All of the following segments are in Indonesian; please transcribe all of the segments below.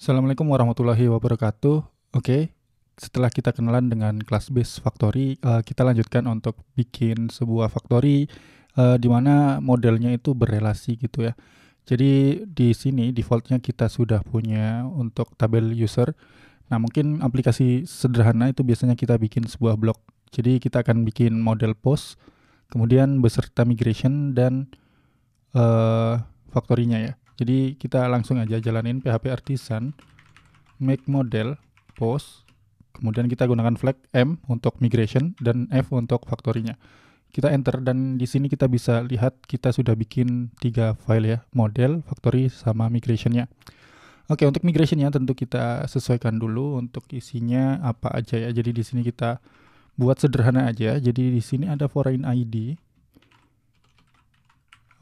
Assalamualaikum warahmatullahi wabarakatuh. Oke, setelah kita kenalan dengan class base factory, kita lanjutkan untuk bikin sebuah factory di mana modelnya itu berelasi gitu ya. Jadi di sini defaultnya kita sudah punya untuk tabel user. Nah, mungkin aplikasi sederhana itu biasanya kita bikin sebuah blok. Jadi kita akan bikin model post, kemudian beserta migration dan factory-nya ya. Jadi kita langsung aja jalanin PHP Artisan make model post, kemudian kita gunakan flag M untuk migration dan F untuk factory-nya. Kita enter dan di sini kita bisa lihat kita sudah bikin 3 file ya, model, factory sama migration-nya. Oke, untuk migration-nya tentu kita sesuaikan dulu untuk isinya apa aja ya. Jadi di sini kita buat sederhana aja. Jadi di sini ada foreign ID.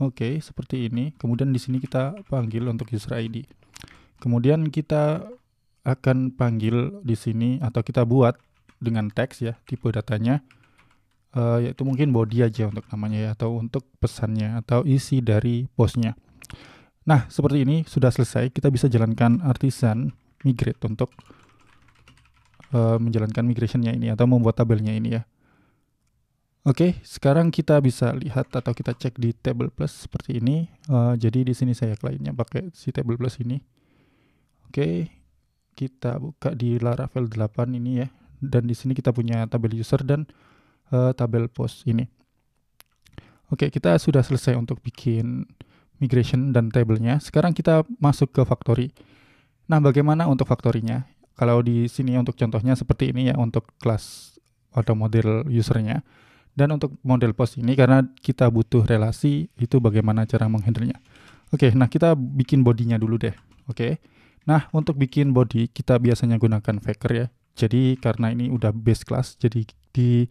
Oke, seperti ini. Kemudian di sini kita panggil untuk user ID. Kemudian kita akan panggil di sini atau kita buat dengan teks ya, tipe datanya yaitu mungkin body aja untuk namanya ya, atau untuk pesannya atau isi dari postnya. Nah, seperti ini sudah selesai. Kita bisa jalankan Artisan migrate untuk menjalankan migrationnya ini atau membuat tabelnya ini ya. Oke, sekarang kita bisa lihat atau kita cek di table plus seperti ini. Jadi di sini saya kliennya pakai si table plus ini. Oke, kita buka di Laravel 8 ini ya. Dan di sini kita punya tabel user dan tabel post ini. Oke, kita sudah selesai untuk bikin migration dan tabelnya. Sekarang kita masuk ke factory. Nah, bagaimana untuk factory-nya? Kalau di sini untuk contohnya seperti ini ya untuk kelas atau model usernya. Dan untuk model post ini karena kita butuh relasi, itu bagaimana cara menghandle-nya. Oke, nah kita bikin body-nya dulu deh. Oke. Nah, untuk bikin body kita biasanya gunakan Faker ya. Jadi karena ini udah base class, jadi di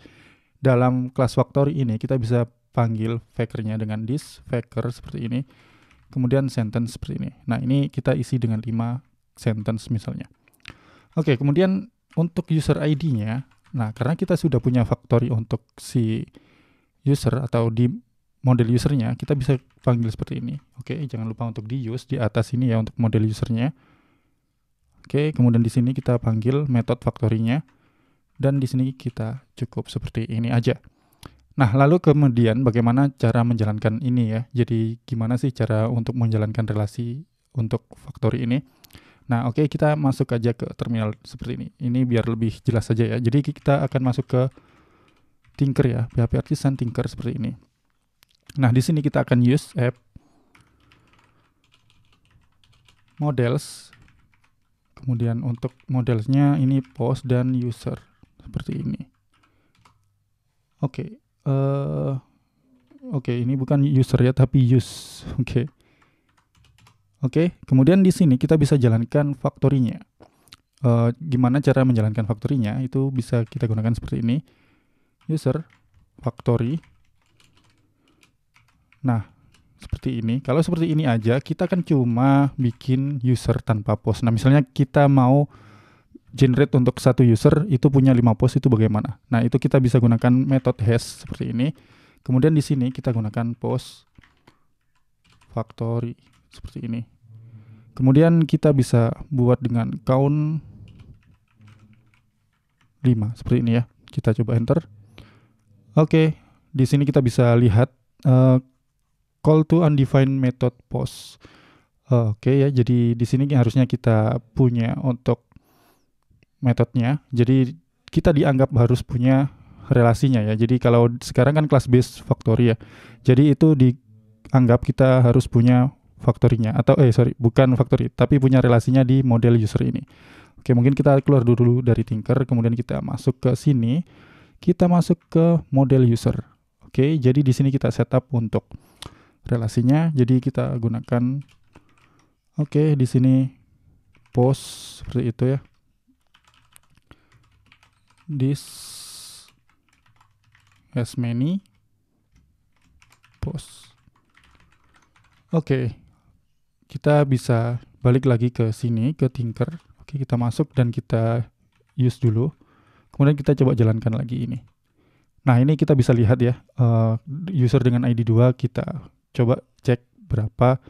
dalam kelas factory ini kita bisa panggil Faker-nya dengan this Faker seperti ini. Kemudian sentence seperti ini. Nah, ini kita isi dengan 5 sentence misalnya. Oke, kemudian untuk user ID-nya, nah karena kita sudah punya factory untuk si user atau di model usernya, kita bisa panggil seperti ini. Oke, jangan lupa untuk di use di atas ini ya untuk model usernya. Oke, kemudian di sini kita panggil metode factory-nya dan di sini kita cukup seperti ini aja. Nah, lalu kemudian bagaimana cara menjalankan ini ya? Jadi gimana sih cara untuk menjalankan relasi untuk factory ini? Nah, oke, kita masuk aja ke terminal seperti ini. Ini biar lebih jelas saja ya. Jadi kita akan masuk ke Tinker ya, PHP Artisan Tinker seperti ini. Nah, di sini kita akan use app models. Kemudian untuk modelsnya ini post dan user seperti ini. Oke, ini bukan user ya, tapi use. Oke, kemudian di sini kita bisa jalankan factory-nya. Gimana cara menjalankan factory-nya? Itu bisa kita gunakan seperti ini. User, factory. Nah, seperti ini. Kalau seperti ini aja, kita kan cuma bikin user tanpa post. Nah, misalnya kita mau generate untuk satu user, itu punya 5 post, itu bagaimana? Nah, itu kita bisa gunakan metode hash seperti ini. Kemudian di sini kita gunakan post factory seperti ini. Kemudian kita bisa buat dengan count 5 seperti ini ya. Kita coba enter. Oke, di sini kita bisa lihat call to undefined method post. Oke ya, jadi di sini harusnya kita punya untuk metodenya. Jadi kita dianggap harus punya relasinya ya. Jadi kalau sekarang kan class based factory ya. Jadi itu dianggap kita harus punya factory-nya atau bukan factory, tapi punya relasinya di model user ini. Oke, mungkin kita keluar dulu dari Tinker, kemudian kita masuk ke sini. Kita masuk ke model user. Oke, jadi di sini kita setup untuk relasinya. Jadi kita gunakan di sini post seperti itu ya. This as many post. Oke, kita bisa balik lagi ke sini ke Tinker. Oke, kita masuk dan kita use dulu. Kemudian kita coba jalankan lagi ini. Nah, ini kita bisa lihat ya, user dengan ID 2 kita coba cek berapa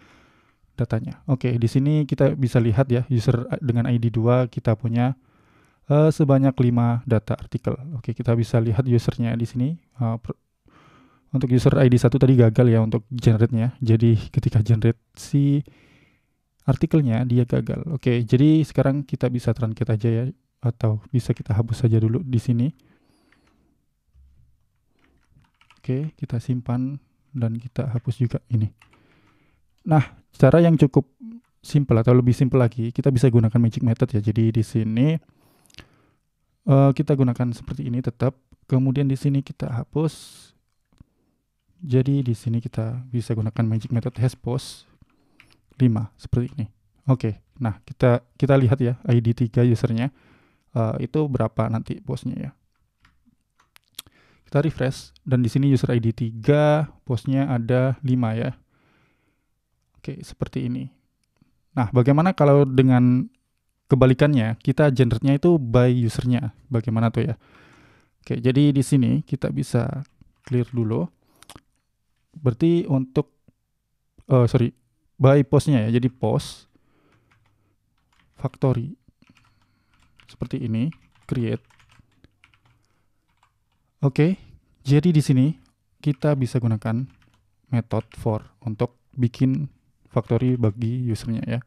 datanya. Oke, di sini kita bisa lihat ya, user dengan ID 2 kita punya sebanyak 5 data artikel. Oke, kita bisa lihat usernya di sini. Untuk user ID 1 tadi gagal ya untuk generate-nya. Jadi ketika generate si artikelnya dia gagal. Oke, jadi sekarang kita bisa truncate aja ya, atau bisa kita hapus saja dulu di sini. Oke, kita simpan dan kita hapus juga ini. Nah, cara yang cukup simple atau lebih simple lagi, kita bisa gunakan magic method ya. Jadi di sini kita gunakan seperti ini tetap. Kemudian di sini kita hapus. Jadi di sini kita bisa gunakan magic method hashPost 5 seperti ini. Oke, nah kita lihat ya ID 3 usernya itu berapa nanti postnya ya. Kita refresh dan di sini user ID 3 postnya ada 5 ya. Oke, seperti ini. Nah, bagaimana kalau dengan kebalikannya, kita generate-nya itu by usernya. Bagaimana tuh ya? Oke, jadi di sini kita bisa clear dulu. Berarti untuk by postnya ya. Jadi post factory seperti ini, create. Oke, jadi di sini kita bisa gunakan method for untuk bikin factory bagi usernya ya.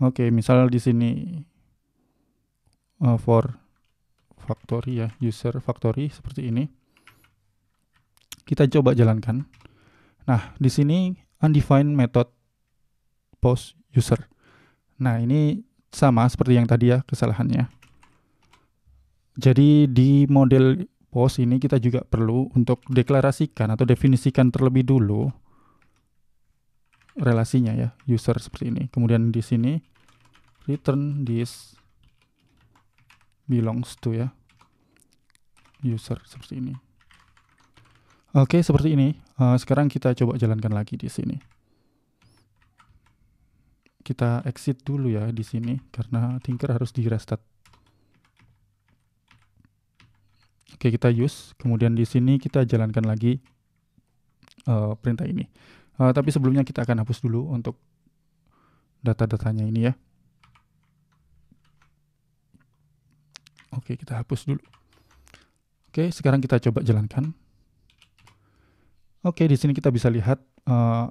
Oke, misal di sini for factory ya, user factory seperti ini. Kita coba jalankan. Nah, di sini undefined method post user. Nah, ini sama seperti yang tadi ya kesalahannya. Jadi di model post ini kita juga perlu untuk deklarasikan atau definisikan terlebih dulu relasinya ya, user seperti ini. Kemudian di sini return this belongs to ya, user seperti ini. Oke, seperti ini. Sekarang kita coba jalankan lagi di sini. Kita exit dulu ya di sini karena Tinker harus di restart. Oke, kita use. Kemudian di sini kita jalankan lagi perintah ini. Tapi sebelumnya kita akan hapus dulu untuk data-datanya ini ya. Oke, kita hapus dulu. Oke, sekarang kita coba jalankan. Oke, di sini kita bisa lihat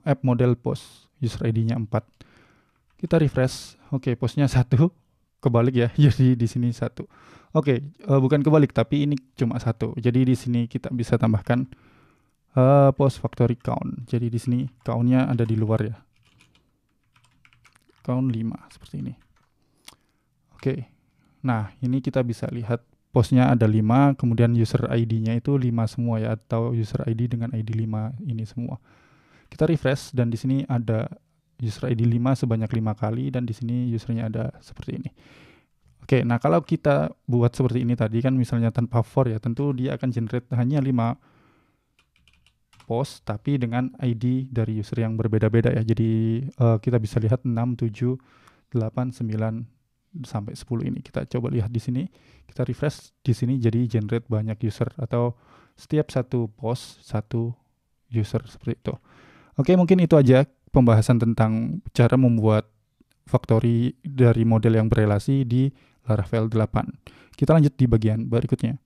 app model post user ID-nya 4. Kita refresh. Oke, postnya 1. Kebalik ya. Jadi di sini 1. Oke, bukan kebalik tapi ini cuma 1. Jadi di sini kita bisa tambahkan post factory count. Jadi di sini count-nya ada di luar ya. Count 5 seperti ini. Oke. Nah, ini kita bisa lihat postnya ada 5, kemudian user ID-nya itu 5 semua ya, atau user ID dengan ID 5 ini semua. Kita refresh dan di sini ada user ID 5 sebanyak 5 kali dan di sini usernya ada seperti ini. Oke, nah kalau kita buat seperti ini tadi kan misalnya tanpa for ya, tentu dia akan generate hanya 5 post tapi dengan ID dari user yang berbeda-beda ya. Jadi kita bisa lihat 6, 7, 8, 9 sampai 10 ini. Kita coba lihat di sini. Kita refresh di sini jadi generate banyak user atau setiap satu post satu user seperti itu. Oke, mungkin itu aja pembahasan tentang cara membuat factory dari model yang berelasi di Laravel 8. Kita lanjut di bagian berikutnya.